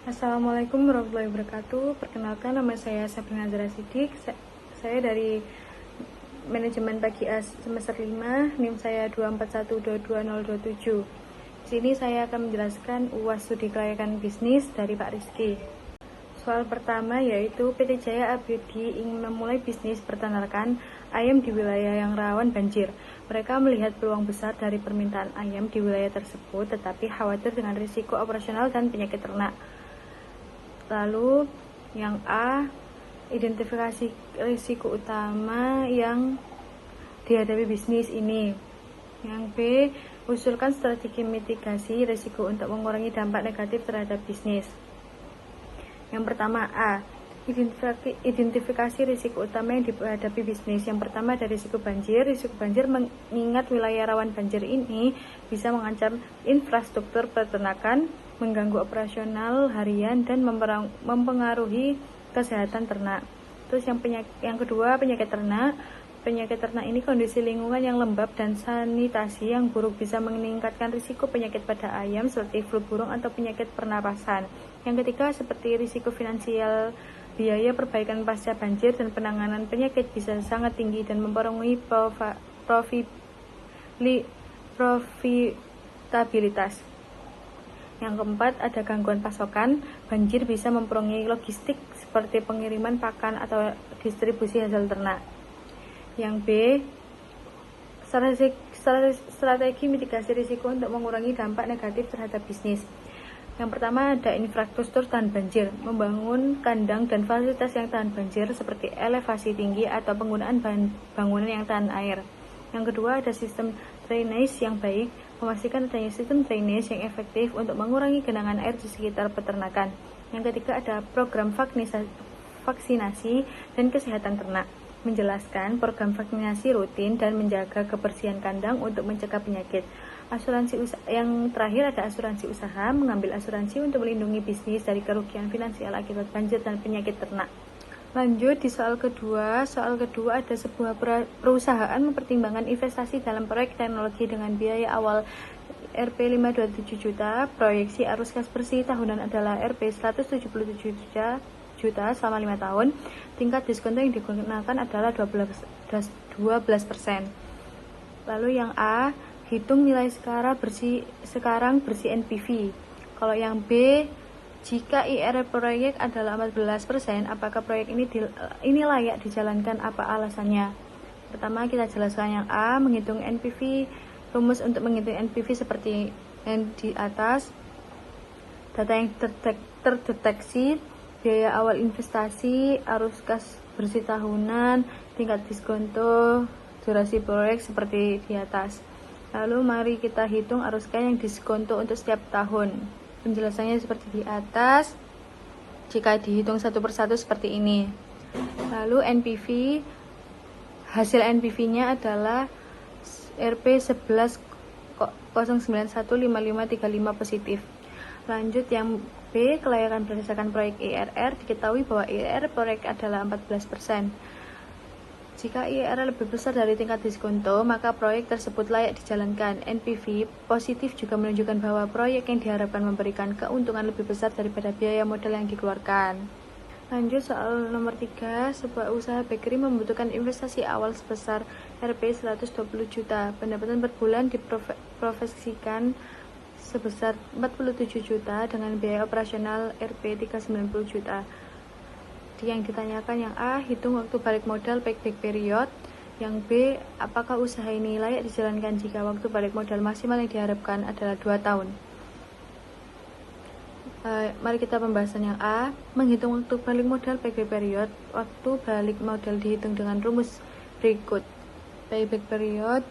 Assalamualaikum warahmatullahi wabarakatuh. Perkenalkan, nama saya Sabrina Zahra Siddiq. Saya dari manajemen pagi A semester 5, NIM saya 241222027. Di sini saya akan menjelaskan UAS Studi Kelayakan Bisnis dari Pak Rizky. Soal pertama yaitu PT Jaya ABD ingin memulai bisnis peternakan ayam di wilayah yang rawan banjir. Mereka melihat peluang besar dari permintaan ayam di wilayah tersebut, tetapi khawatir dengan risiko operasional dan penyakit ternak. Lalu yang A, identifikasi risiko utama yang dihadapi bisnis ini. Yang B, usulkan strategi mitigasi risiko untuk mengurangi dampak negatif terhadap bisnis. Yang pertama A, identifikasi risiko utama yang dihadapi bisnis. Yang pertama ada risiko banjir. Risiko banjir mengingat wilayah rawan banjir ini bisa mengancam infrastruktur peternakan, mengganggu operasional harian, dan mempengaruhi kesehatan ternak. Terus yang kedua, penyakit ternak. Penyakit ternak ini kondisi lingkungan yang lembab dan sanitasi yang buruk bisa meningkatkan risiko penyakit pada ayam seperti flu burung atau penyakit pernapasan. Yang ketiga, seperti risiko finansial, biaya perbaikan pasca banjir dan penanganan penyakit bisa sangat tinggi dan mempengaruhi profitabilitas. Yang keempat, ada gangguan pasokan. Banjir bisa mempengaruhi logistik seperti pengiriman pakan atau distribusi hasil ternak. Yang B, strategi mitigasi risiko untuk mengurangi dampak negatif terhadap bisnis. Yang pertama ada infrastruktur tahan banjir, membangun kandang dan fasilitas yang tahan banjir seperti elevasi tinggi atau penggunaan bangunan yang tahan air. Yang kedua ada sistem drainase yang baik, memastikan adanya sistem drainase yang efektif untuk mengurangi genangan air di sekitar peternakan. Yang ketiga ada program vaksinasi dan kesehatan ternak, menjelaskan program vaksinasi rutin dan menjaga kebersihan kandang untuk mencegah penyakit. Yang terakhir ada asuransi usaha, mengambil asuransi untuk melindungi bisnis dari kerugian finansial akibat banjir dan penyakit ternak. Lanjut di soal kedua. Soal kedua ada sebuah perusahaan mempertimbangkan investasi dalam proyek teknologi dengan biaya awal Rp 527 juta. Proyeksi arus kas bersih tahunan adalah Rp 177 juta selama 5 tahun. Tingkat diskon yang digunakan adalah 12%. Lalu yang A, hitung nilai sekarang bersih NPV. Kalau yang B, jika IRR proyek adalah 14%, apakah proyek ini layak dijalankan? Apa alasannya? Pertama kita jelaskan yang A, menghitung NPV. Rumus untuk menghitung NPV seperti yang di atas. Data yang terdeteksi, biaya awal investasi, arus kas bersih tahunan, tingkat diskonto, durasi proyek seperti di atas. Lalu mari kita hitung arus kas yang diskonto untuk setiap tahun. Penjelasannya seperti di atas. Jika dihitung satu persatu seperti ini. Lalu NPV, hasil NPV-nya adalah Rp 11,0915535 positif. Lanjut yang B, kelayakan berdasarkan proyek IRR. Diketahui bahwa IRR proyek adalah 14%. Jika IRR lebih besar dari tingkat diskonto, maka proyek tersebut layak dijalankan. NPV positif juga menunjukkan bahwa proyek yang diharapkan memberikan keuntungan lebih besar daripada biaya modal yang dikeluarkan. Lanjut soal nomor 3, sebuah usaha bakery membutuhkan investasi awal sebesar Rp 120 juta. Pendapatan per bulan diprofesikan sebesar 47 juta dengan biaya operasional Rp 390 juta. Yang ditanyakan yang A, hitung waktu balik modal payback period. Yang B, apakah usaha ini layak dijalankan jika waktu balik modal maksimal yang diharapkan adalah 2 tahun. Mari kita pembahasan yang A, menghitung waktu balik modal payback period. Waktu balik modal dihitung dengan rumus berikut. Payback period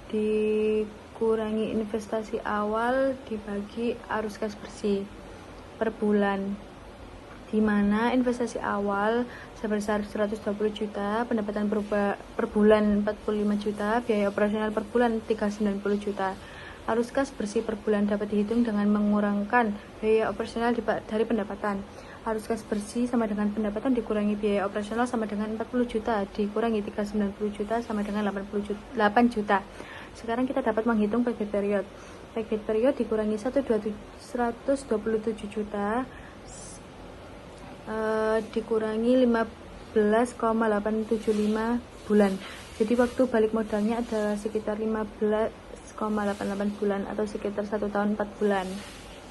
dikurangi investasi awal dibagi arus kas bersih per bulan, di mana investasi awal sebesar 120 juta, pendapatan per bulan 45 juta, biaya operasional per bulan 390 juta. Arus kas bersih per bulan dapat dihitung dengan mengurangkan biaya operasional dari pendapatan. Arus kas bersih sama dengan pendapatan dikurangi biaya operasional sama dengan 40 juta, dikurangi 390 juta sama dengan 8 juta. Sekarang kita dapat menghitung payback period. Payback period dikurangi 127 juta dikurangi 15,875 bulan. Jadi waktu balik modalnya adalah sekitar 15,88 bulan atau sekitar 1 tahun 4 bulan.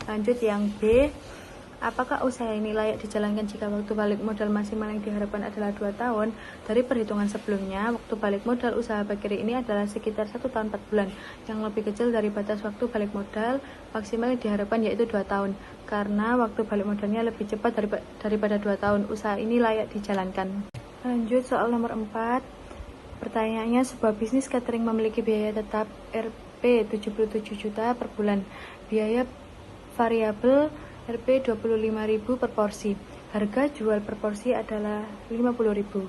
Lanjut yang B, apakah usaha ini layak dijalankan jika waktu balik modal maksimal yang diharapkan adalah 2 tahun? Dari perhitungan sebelumnya, waktu balik modal usaha bakery ini adalah sekitar 1 tahun 4 bulan, yang lebih kecil dari batas waktu balik modal maksimal yang diharapkan yaitu 2 tahun. Karena waktu balik modalnya lebih cepat daripada 2 tahun, usaha ini layak dijalankan. Lanjut soal nomor 4. Pertanyaannya, sebuah bisnis catering memiliki biaya tetap Rp 77 juta per bulan. Biaya variabel Rp 25.000 per porsi. Harga jual per porsi adalah Rp50.000.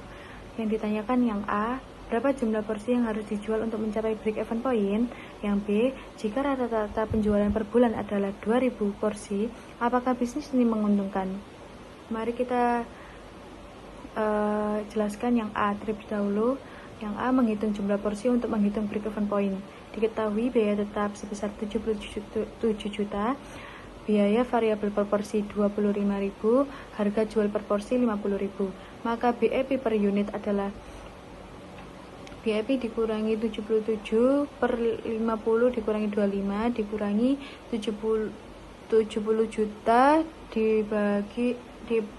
Yang ditanyakan yang A, berapa jumlah porsi yang harus dijual untuk mencapai break-even point? Yang B, jika rata-rata penjualan per bulan adalah 2.000 porsi, apakah bisnis ini menguntungkan? Mari kita jelaskan yang A terlebih dahulu. Yang A, menghitung jumlah porsi untuk menghitung break-even point. Diketahui biaya tetap sebesar 77 juta, biaya variabel per porsi 25.000, harga jual per porsi 50.000. Maka BEP per unit adalah BEP dikurangi 77 per 50 dikurangi 25 dikurangi 70 juta dibagi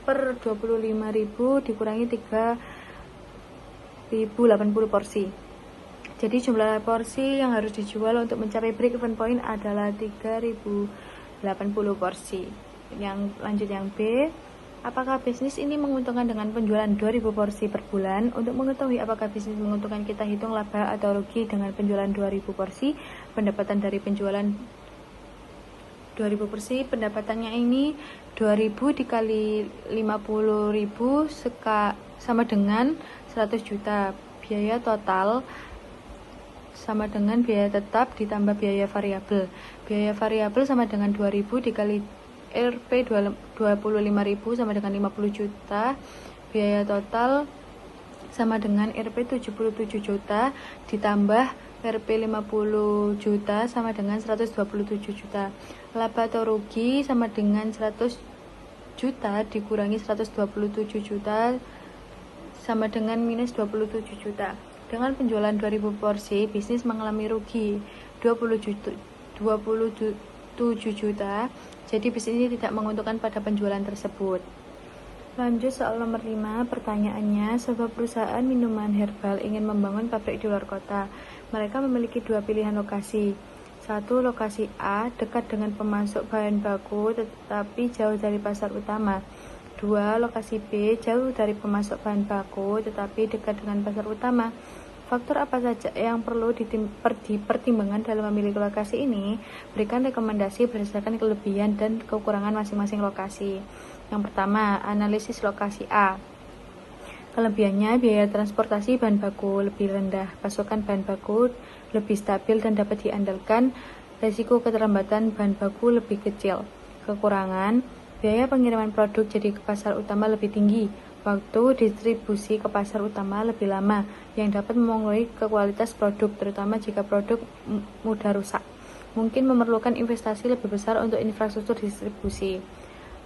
per 25.000 dikurangi 3.080 porsi. Jadi jumlah porsi yang harus dijual untuk mencapai break-even point adalah 3.080 porsi. Yang lanjut yang B, apakah bisnis ini menguntungkan dengan penjualan 2.000 porsi per bulan? Untuk mengetahui apakah bisnis menguntungkan, kita hitung laba atau rugi dengan penjualan 2.000 porsi. Pendapatan dari penjualan 2.000 porsi, pendapatannya ini 2.000 dikali 50.000 sama dengan 100 juta. Biaya total sama dengan biaya tetap ditambah biaya variabel. Biaya variabel sama dengan 2.000 dikali Rp 25.000 sama dengan 50 juta. Biaya total sama dengan Rp 77 juta ditambah Rp 50 juta sama dengan 127 juta. Laba atau rugi sama dengan 100 juta dikurangi 127 juta sama dengan minus 27 juta. Dengan penjualan 2.000 porsi, bisnis mengalami rugi 27 juta. Jadi bisnis ini tidak menguntungkan pada penjualan tersebut. Lanjut soal nomor 5. Pertanyaannya, sebuah perusahaan minuman herbal ingin membangun pabrik di luar kota. Mereka memiliki 2 pilihan lokasi. 1. Lokasi A, dekat dengan pemasok bahan baku tetapi jauh dari pasar utama. 2. Lokasi B, jauh dari pemasok bahan baku tetapi dekat dengan pasar utama. Faktor apa saja yang perlu dipertimbangkan dalam memilih lokasi ini? Berikan rekomendasi berdasarkan kelebihan dan kekurangan masing-masing lokasi. Yang pertama, analisis lokasi A. Kelebihannya, biaya transportasi bahan baku lebih rendah, pasokan bahan baku lebih stabil dan dapat diandalkan, risiko keterlambatan bahan baku lebih kecil. Kekurangan, biaya pengiriman produk jadi ke pasar utama lebih tinggi, waktu distribusi ke pasar utama lebih lama, yang dapat memengaruhi ke kualitas produk, terutama jika produk mudah rusak. Mungkin memerlukan investasi lebih besar untuk infrastruktur distribusi.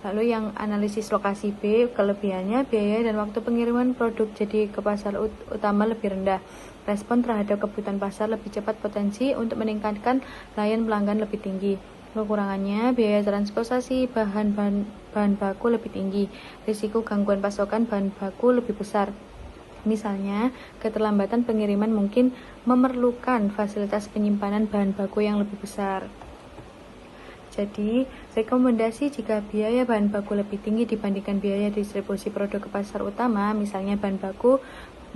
Lalu yang analisis lokasi B, kelebihannya biaya dan waktu pengiriman produk jadi ke pasar utama lebih rendah. Respon terhadap kebutuhan pasar lebih cepat, potensi untuk meningkatkan layanan pelanggan lebih tinggi. Kekurangannya, biaya transportasi bahan baku lebih tinggi. Risiko gangguan pasokan bahan baku lebih besar. Misalnya, keterlambatan pengiriman mungkin memerlukan fasilitas penyimpanan bahan baku yang lebih besar. Jadi, rekomendasi jika biaya bahan baku lebih tinggi dibandingkan biaya distribusi produk ke pasar utama, misalnya bahan baku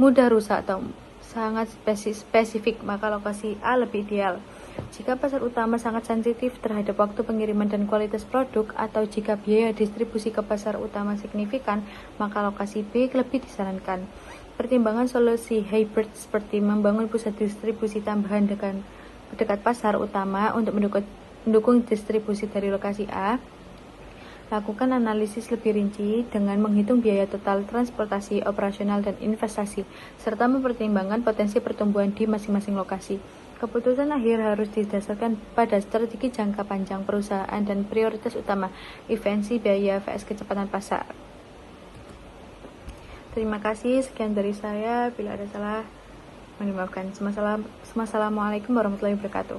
mudah rusak atau sangat spesifik, maka lokasi A lebih ideal. Jika pasar utama sangat sensitif terhadap waktu pengiriman dan kualitas produk, atau jika biaya distribusi ke pasar utama signifikan, maka lokasi B lebih disarankan. Pertimbangan solusi hybrid seperti membangun pusat distribusi tambahan dekat pasar utama untuk mendukung distribusi dari lokasi A. Lakukan analisis lebih rinci dengan menghitung biaya total transportasi, operasional, dan investasi, serta mempertimbangkan potensi pertumbuhan di masing-masing lokasi. Keputusan akhir harus didasarkan pada strategi jangka panjang perusahaan dan prioritas utama, efisiensi biaya vs kecepatan pasar. Terima kasih, sekian dari saya. Bila ada salah, mohon dimaafkan. Wassalamualaikum warahmatullahi wabarakatuh.